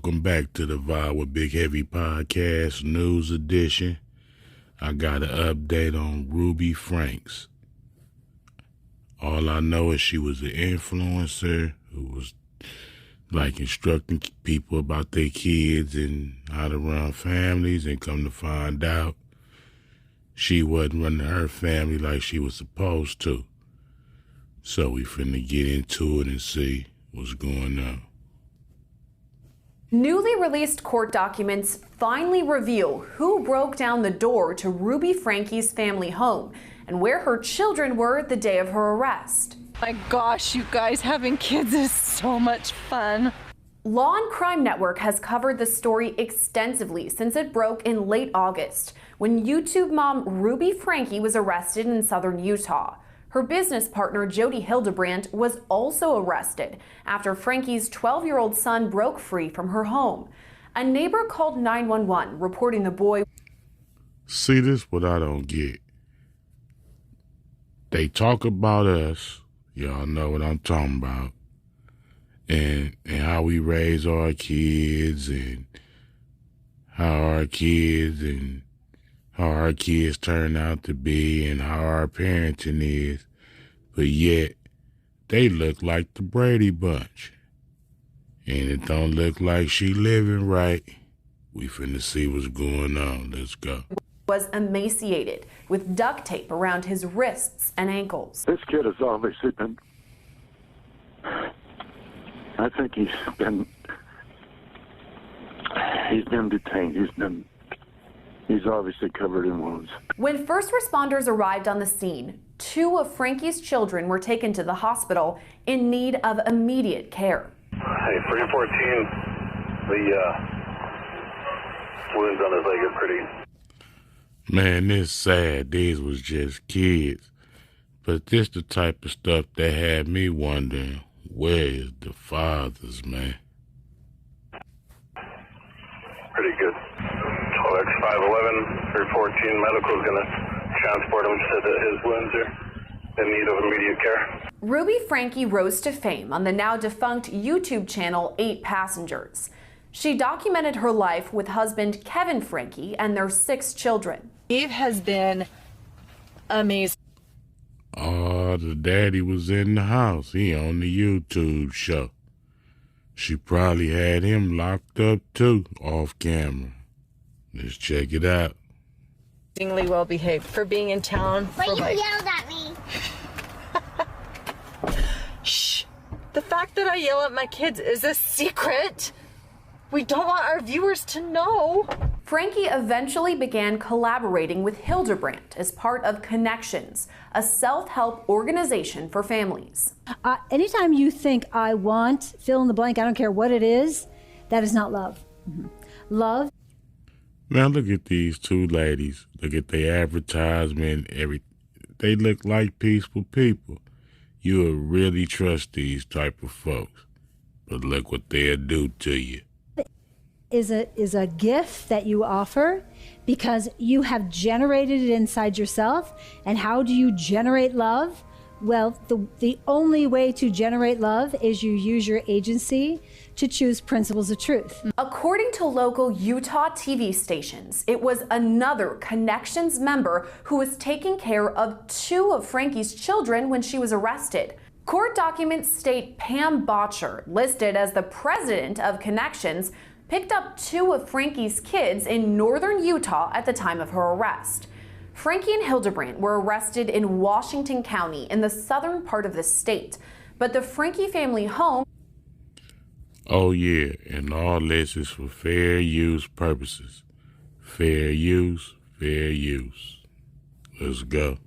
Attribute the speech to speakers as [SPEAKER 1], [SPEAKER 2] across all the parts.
[SPEAKER 1] Welcome back to the Vibe with Big Heavy Podcast News Edition. I got an update on Ruby FRANKS. All I know is she was an influencer who was like instructing people about their kids and how to run families, and come to find out she wasn't running her family like she was supposed to. So we finna get into it and see what's going on.
[SPEAKER 2] Newly released court documents finally reveal who broke down the door to Ruby Franke's family home and where her children were the day of her arrest.
[SPEAKER 3] My gosh, you guys, having kids is so much fun.
[SPEAKER 2] Law and Crime Network has covered the story extensively since it broke in late August when YouTube mom Ruby Franke was arrested in southern Utah. Her business partner, Jody Hildebrandt, was also arrested after Franke's 12-year-old son broke free from her home. A neighbor called 911 reporting the boy.
[SPEAKER 1] See, this what I don't get. They talk about us, y'all know what I'm talking about, and how we raise our kids and how our kids turn out to be and how our parenting is. But yet, they look like the Brady Bunch. And it don't look like she living right. We finna see what's going on. Let's go.
[SPEAKER 2] Was emaciated with duct tape around his wrists and ankles.
[SPEAKER 4] This kid has obviously been, I think he's been detained. He's obviously covered in wounds.
[SPEAKER 2] When first responders arrived on the scene, 2 of Franke's children were taken to the hospital in need of immediate care.
[SPEAKER 5] Hey, 314, the wounds on his leg are pretty.
[SPEAKER 1] Man, this sad. These was just kids. But this the type of stuff that had me wondering, where is the fathers, man?
[SPEAKER 5] Pretty good. 12X511, 314, medical's gonna transport him. Said that his wounds are in need of immediate care.
[SPEAKER 2] Ruby Franke rose to fame on the now defunct YouTube channel 8 Passengers. She documented her life with husband Kevin Franke and their 6 children.
[SPEAKER 3] Eve has been amazing.
[SPEAKER 1] Oh, the daddy was in the house. He on the YouTube show. She probably had him locked up too, off camera. Let's check it out.
[SPEAKER 3] Amazingly well behaved for being in town.
[SPEAKER 6] But you yelled at me.
[SPEAKER 3] Shh. The fact that I yell at my kids is a secret. We don't want our viewers to know.
[SPEAKER 2] Franke eventually began collaborating with Hildebrandt as part of Connections, a self-help organization for families.
[SPEAKER 7] Anytime you think I want, fill in the blank, I don't care what it is, that is not love. Love.
[SPEAKER 1] Now look at these 2 ladies. Look at their advertisement. They look like peaceful people. You will really trust these type of folks. But look what they'll do to you.
[SPEAKER 7] Is a gift that you offer because you have generated it inside yourself. And how do you generate love? Well, the only way to generate love is you use your agency to choose principles of truth.
[SPEAKER 2] According to local Utah TV stations, it was another Connections member who was taking care of 2 of Franke's children when she was arrested. Court documents state Pam Botcher, listed as the president of Connections, picked up 2 of Franke's kids in northern Utah at the time of her arrest. Franke and Hildebrandt were arrested in Washington County in the southern part of the state, but the Franke family home.
[SPEAKER 1] Oh yeah, and all this is for fair use purposes. Fair use, fair use. Let's go.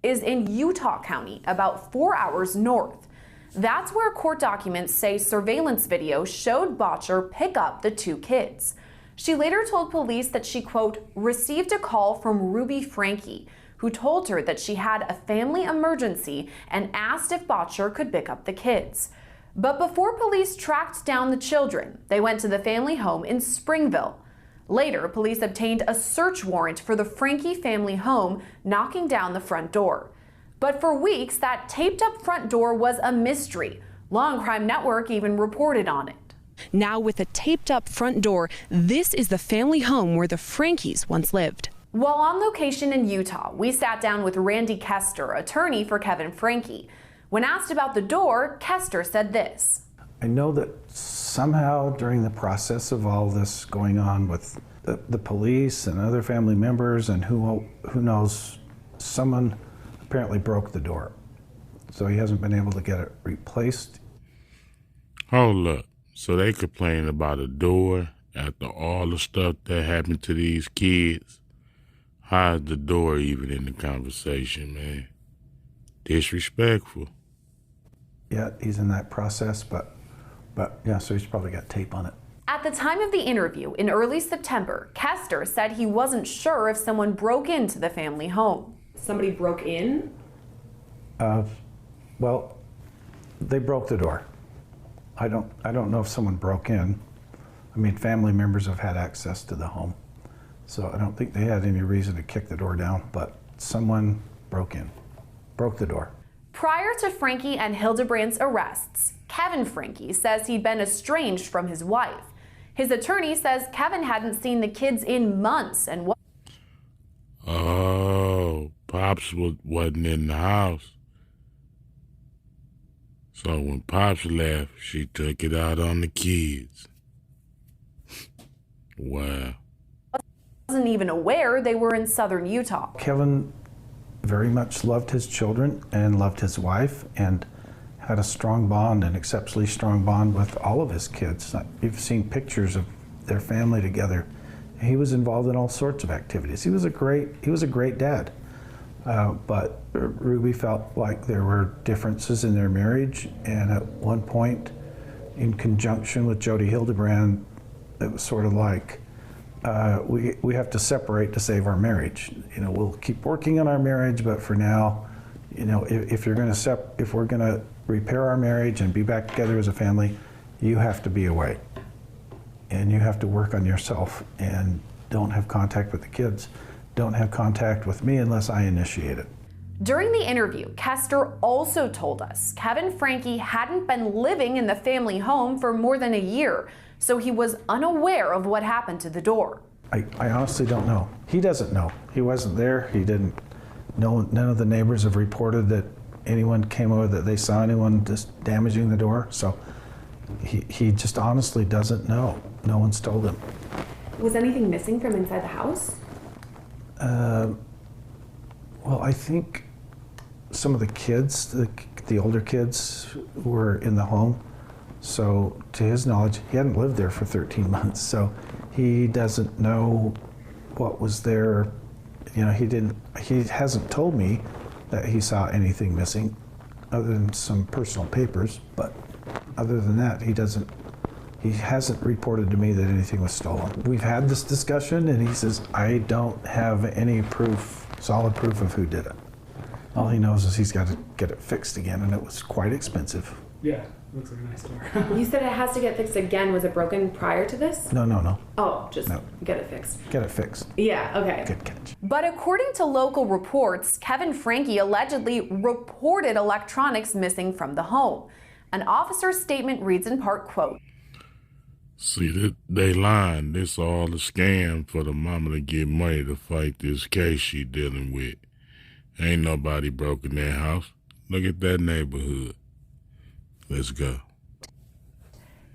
[SPEAKER 2] Is in Utah County, about 4 hours north. That's where court documents say surveillance video showed Botcher pick up the 2 kids. She later told police that she, quote, received a call from Ruby Franke, who told her that she had a family emergency and asked if Botcher could pick up the kids. But before police tracked down the children, they went to the family home in Springville. Later, police obtained a search warrant for the Franke family home, knocking down the front door. But for weeks, that taped-up front door was a mystery. Law and Crime Network even reported on it.
[SPEAKER 6] Now with a taped up front door, this is the family home where the Frankies once lived.
[SPEAKER 2] While on location in Utah, we sat down with Randy Kester, attorney for Kevin Franke. When asked about the door, Kester said this.
[SPEAKER 8] I know that somehow during the process of all this going on with the police and other family members and who knows, someone apparently broke the door. So he hasn't been able to get it replaced.
[SPEAKER 1] Hold up. So they complain about a door after all the stuff that happened to these kids? How's the door even in the conversation, man? Disrespectful.
[SPEAKER 8] Yeah, he's in that process, but yeah, so he's probably got tape on it.
[SPEAKER 2] At the time of the interview in early September, Kester said he wasn't sure if someone broke into the family home.
[SPEAKER 6] Somebody broke in?
[SPEAKER 8] Well, they broke the door. I don't know if someone broke in. I mean, family members have had access to the home, so I don't think they had any reason to kick the door down, but someone broke the door.
[SPEAKER 2] Prior to Franke and Hildebrandt's arrests, Kevin Franke says he'd been estranged from his wife. His attorney says Kevin hadn't seen the kids in months and
[SPEAKER 1] Pops wasn't in the house. So when Pops left, she took it out on the kids. Wow.
[SPEAKER 2] wasn't even aware they were in southern Utah.
[SPEAKER 8] Kevin very much loved his children and loved his wife and had a strong bond, an exceptionally strong bond with all of his kids. You've seen pictures of their family together. He was involved in all sorts of activities. He was a great dad. But Ruby felt like there were differences in their marriage, and at one point, in conjunction with Jody Hildebrandt, it was sort of like, we have to separate to save our marriage. You know, we'll keep working on our marriage, but for now, you know, if we're gonna repair our marriage and be back together as a family, you have to be away, and you have to work on yourself, and don't have contact with the kids. Don't have contact with me unless I initiate it.
[SPEAKER 2] During the interview, Kester also told us Kevin Franke hadn't been living in the family home for more than a year, so he was unaware of what happened to the door.
[SPEAKER 8] I honestly don't know. He doesn't know. He wasn't there. He didn't know. None of the neighbors have reported that anyone came over, that they saw anyone just damaging the door. So he just honestly doesn't know. No one's told him.
[SPEAKER 2] Was anything missing from inside the house?
[SPEAKER 8] Well, I think some of the kids, the older kids, were in the home. So to his knowledge, he hadn't lived there for 13 months. So he doesn't know what was there. You know, he hasn't told me that he saw anything missing other than some personal papers. But other than that, he hasn't reported to me that anything was stolen. We've had this discussion, and he says, I don't have any proof, solid proof of who did it. All he knows is he's got to get it fixed again, and it was quite expensive.
[SPEAKER 9] Yeah, looks like a nice door.
[SPEAKER 2] You said it has to get fixed again. Was it broken prior to this?
[SPEAKER 8] No.
[SPEAKER 2] Oh, just get it fixed.
[SPEAKER 8] Get it fixed.
[SPEAKER 2] Yeah, okay.
[SPEAKER 8] Good catch.
[SPEAKER 2] But according to local reports, Kevin Franke allegedly reported electronics missing from the home. An officer's statement reads in part, quote,
[SPEAKER 1] See, they lying. This all a scam for the mama to get money to fight this case she dealing with. Ain't nobody broke in their house. Look at that neighborhood. Let's go.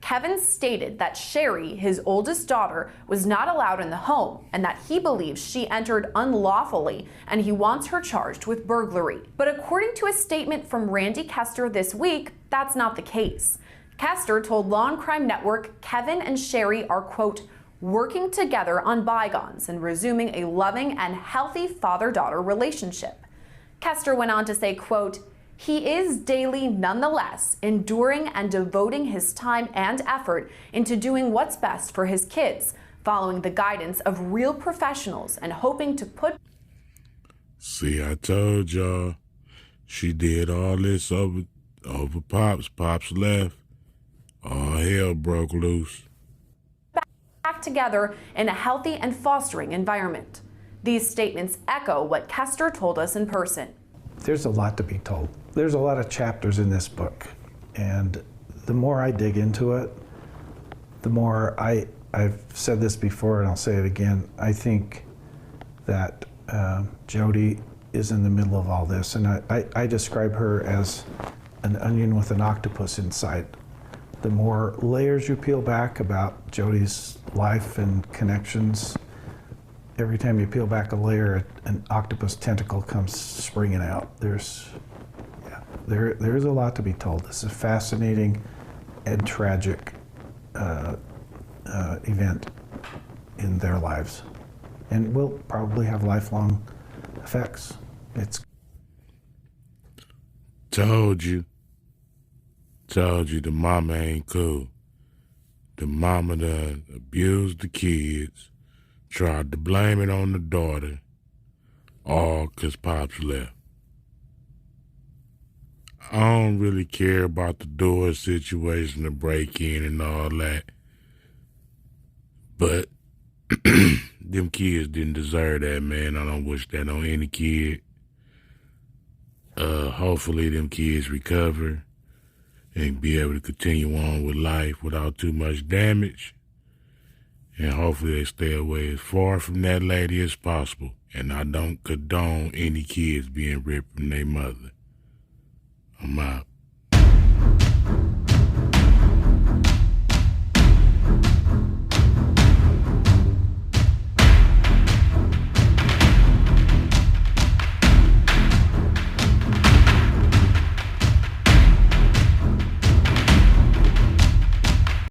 [SPEAKER 2] Kevin stated that Sherry, his oldest daughter, was not allowed in the home and that he believes she entered unlawfully and he wants her charged with burglary. But according to a statement from Randy Kester this week, that's not the case. Kester told Law and Crime Network Kevin and Sherry are, quote, working together on bygones and resuming a loving and healthy father-daughter relationship. Kester went on to say, quote, he is daily, nonetheless, enduring and devoting his time and effort into doing what's best for his kids, following the guidance of real professionals and hoping to put...
[SPEAKER 1] See, I told y'all, she did all this over Pops. Pops left. All hell broke loose.
[SPEAKER 2] Back together in a healthy and fostering environment. These statements echo what Kester told us in person.
[SPEAKER 8] There's a lot to be told. There's a lot of chapters in this book, and the more I dig into it, the more I've said this before and I'll say it again, I think that Jody is in the middle of all this, and I describe her as an onion with an octopus inside. The more layers you peel back about Jody's life and connections, every time you peel back a layer, an octopus tentacle comes springing out. There's a lot to be told. This is a fascinating and tragic event in their lives, and will probably have lifelong effects. It's
[SPEAKER 1] told you the mama ain't cool. The mama done abused the kids, tried to blame it on the daughter, all 'cause Pops left. I don't really care about the door situation, the break-in and all that, but them kids didn't deserve that, man. I don't wish that on any kid. Hopefully them kids recover and be able to continue on with life without too much damage. And hopefully they stay away as far from that lady as possible. And I don't condone any kids being ripped from their mother. I'm out.